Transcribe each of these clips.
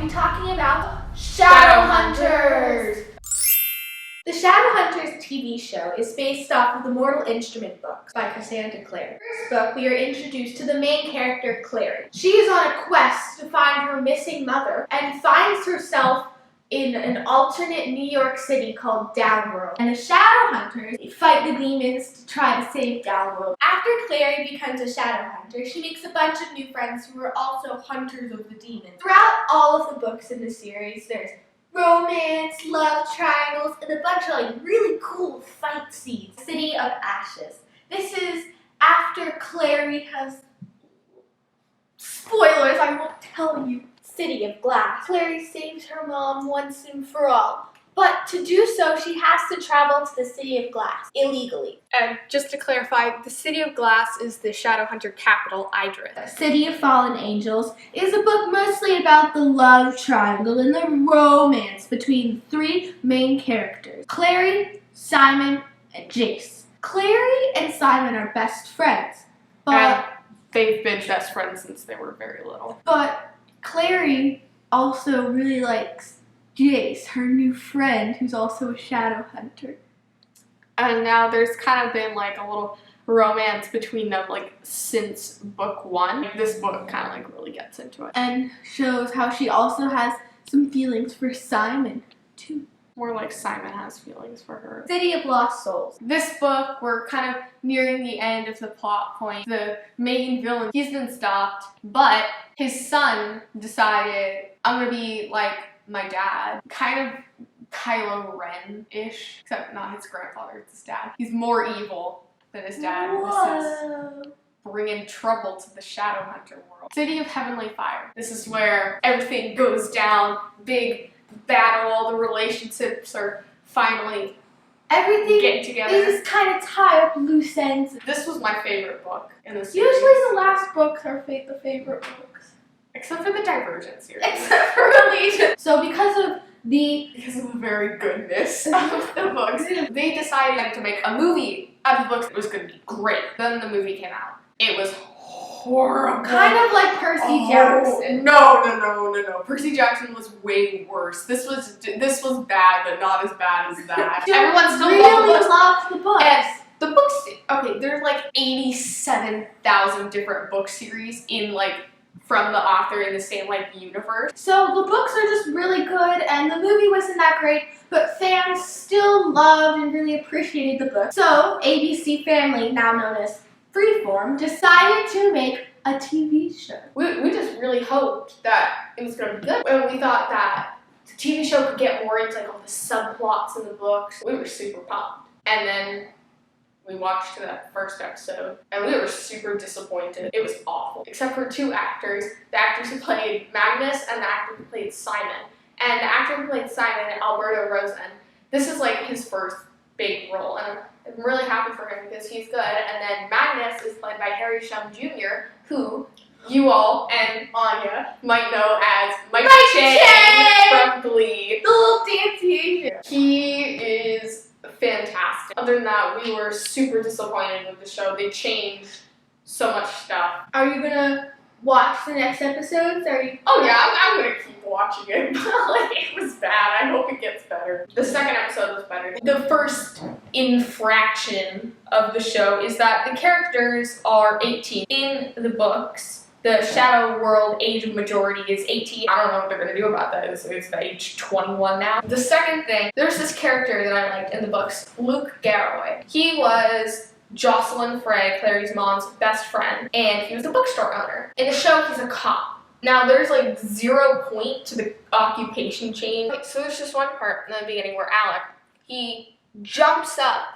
be talking about Shadowhunters! The Shadowhunters TV show is based off of the Mortal Instrument books by Cassandra Clare. First book, we are introduced to the main character, Clary. She is on a quest to find her missing mother and finds herself in an alternate New York City called Downworld. And the Shadowhunters fight the demons to try to save Downworld. After Clary becomes a Shadowhunter, she makes a bunch of new friends who are also hunters of the demons. Throughout all of the books in the series, there's romance, love triangles, and a bunch of really cool fight scenes. City of Ashes. This is after Clary has... Spoilers, I won't tell you. City of Glass. Clary saves her mom once and for all. But to do so, she has to travel to the City of Glass illegally. And just to clarify, the City of Glass is the Shadowhunter capital, Idris. City of Fallen Angels is a book mostly about the love triangle and the romance between three main characters, Clary, Simon, and Jace. Clary and Simon are best friends, but... And they've been best friends since they were very little. But Clary also really likes Jace, her new friend, who's also a Shadowhunter. And now there's kind of been a little romance between them since book one. This book kind of really gets into it. And shows how she also has some feelings for Simon, too. More like Simon has feelings for her. City of Lost Souls. This book, we're kind of nearing the end of the plot point. The main villain, he's been stopped, but his son decided, I'm gonna be like my dad. Kind of Kylo Ren-ish, except not his grandfather, it's his dad. He's more evil than his dad. Whoa. This is bringing trouble to the Shadowhunter world. City of Heavenly Fire. This is where everything goes down, big battle, all the relationships are finally getting together. They just kind of tie up loose ends. This was my favorite book in the series. Usually the last books are the favorite books. Except for the Divergent series. Except for Allegiance. So because of the very goodness of the books, they decided to make a movie out of the books. It was going to be great. Then the movie came out. It was horrible. Kind of like Percy Jackson. No. Percy Jackson was way worse. This was bad, but not as bad as that. Everyone still loved the books. And the books, okay, there's 87,000 different book series in from the author in the same universe. So the books are just really good, and the movie wasn't that great, but fans still loved and really appreciated the book. So ABC Family, now known as Freeform, decided to make a TV show. We just really hoped that it was going to be good. And we thought that the TV show could get more into all the subplots in the books. We were super pumped. And then we watched that first episode, and we were super disappointed. It was awful. Except for two actors. The actors who played Magnus and the actor who played Simon. And the actor who played Simon, Alberto Rosende, this is his first big role. And I'm really happy for him because he's good. And then Magnus is played by Harry Shum Jr., who you all and Anya might know as Mike Chang from Glee. The little dancing Asian. He is fantastic. Other than that, we were super disappointed with the show. They changed so much stuff. Are you gonna watch the next episodes? Oh yeah, I'm gonna keep watching it. It was bad. I hope it gets better. The second episode was better. The first infraction of the show is that the characters are 18. In the books, the Shadow World age of majority is 18. I don't know what they're gonna do about that. It's age 21 now. The second thing, there's this character that I liked in the books, Luke Garroway. He was Jocelyn Fray, Clary's mom's best friend, and he was a bookstore owner. In the show, he's a cop. Now, there's 0 point to the occupation chain. So there's just one part in the beginning where Alec, he jumps up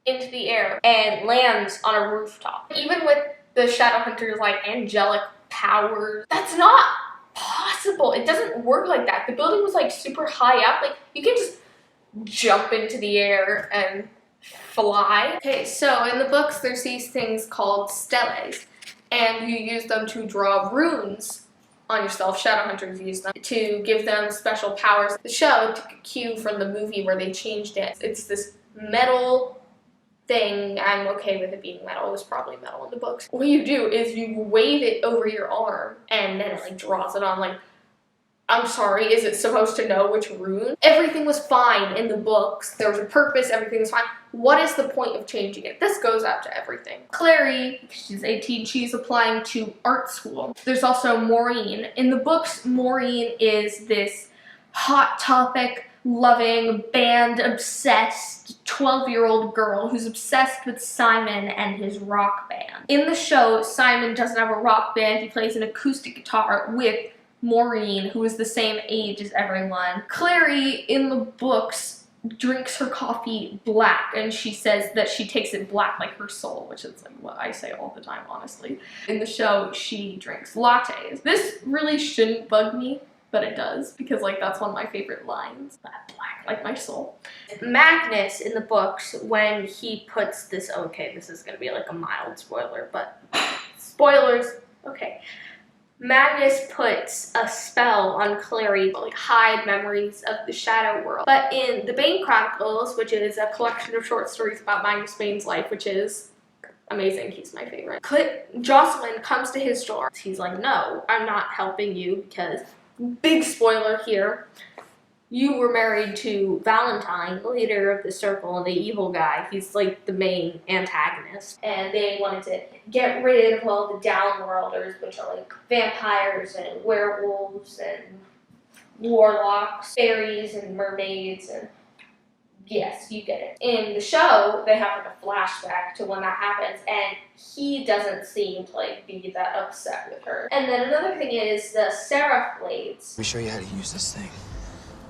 into the air and lands on a rooftop. Even with the Shadowhunters angelic powers, that's not possible. It doesn't work like that. The building was super high up. You can just jump into the air and fly. Okay, so in the books there's these things called steles, and you use them to draw runes on yourself. Shadowhunters use them to give them special powers. The show took a cue from the movie where they changed it. It's this metal thing. I'm okay with it being metal. It was probably metal in the books. What you do is you wave it over your arm, and then it draws it on I'm sorry, is it supposed to know which rune? Everything was fine in the books. There was a purpose, everything was fine. What is the point of changing it? This goes out to everything. Clary, she's 18, she's applying to art school. There's also Maureen. In the books, Maureen is this hot topic, loving, band-obsessed 12-year-old girl who's obsessed with Simon and his rock band. In the show, Simon doesn't have a rock band. He plays an acoustic guitar with Maureen, who is the same age as everyone. Clary, in the books, drinks her coffee black, and she says that she takes it black like her soul, which is like what I say all the time, honestly. In the show, she drinks lattes. This really shouldn't bug me, but it does, because like that's one of my favorite lines. Black like my soul. Magnus in the books, when he puts this, okay, this is gonna be like a mild spoiler, but spoilers, okay. Magnus puts a spell on Clary to like hide memories of the shadow world. But in the Bane Chronicles, which is a collection of short stories about Magnus Bane's life, which is amazing, he's my favorite. Jocelyn comes to his door. He's like, no, I'm not helping you because, big spoiler here, you were married to Valentine, the leader of the circle, and the evil guy. He's like the main antagonist. And they wanted to get rid of all the downworlders, which are like vampires and werewolves and warlocks, fairies and mermaids, and yes, you get it. In the show, they have like a flashback to when that happens, and he doesn't seem to like be that upset with her. And then another thing is the Seraph Blades. Let me show you how to use this thing.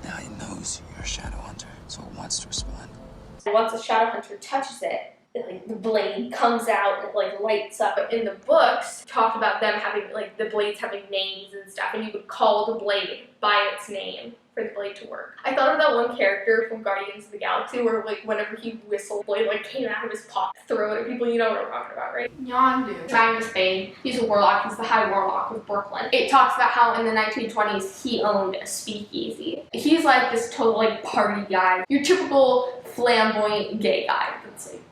Now he knows you're a Shadowhunter, so it wants to respond. Once a Shadowhunter touches it, like the blade comes out and it like lights up. In the books, talked about them having like the blades having names and stuff, and you would call the blade by its name for the blade to work. I thought of that one character from Guardians of the Galaxy where like whenever he whistled, blade like came out of his pocket, throw it at people. You know what I'm talking about, right? Yondu. Magnus Bane, he's a warlock, he's the High Warlock of Brooklyn. It talks about how in the 1920s he owned a speakeasy. He's like this total like party guy. Your typical flamboyant gay guy, that's like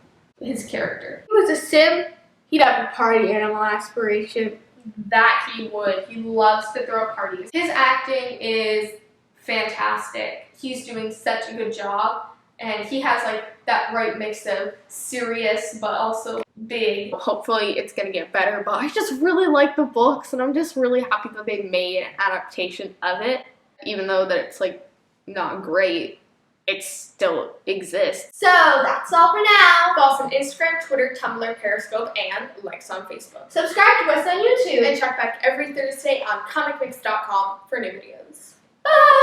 his character. He was a sim, he'd have a party animal aspiration. That he would. He loves to throw parties. His acting is fantastic. He's doing such a good job, and he has like that right mix of serious but also big. Hopefully it's gonna get better, but I just really like the books, and I'm just really happy that they made an adaptation of it. Even though that it's like not great, it still exists. So that's all for now. Follow us on Instagram, Twitter, Tumblr, Periscope, and like us on Facebook. Subscribe to us on YouTube. And check back every Thursday on ComicMix.com for new videos. Bye!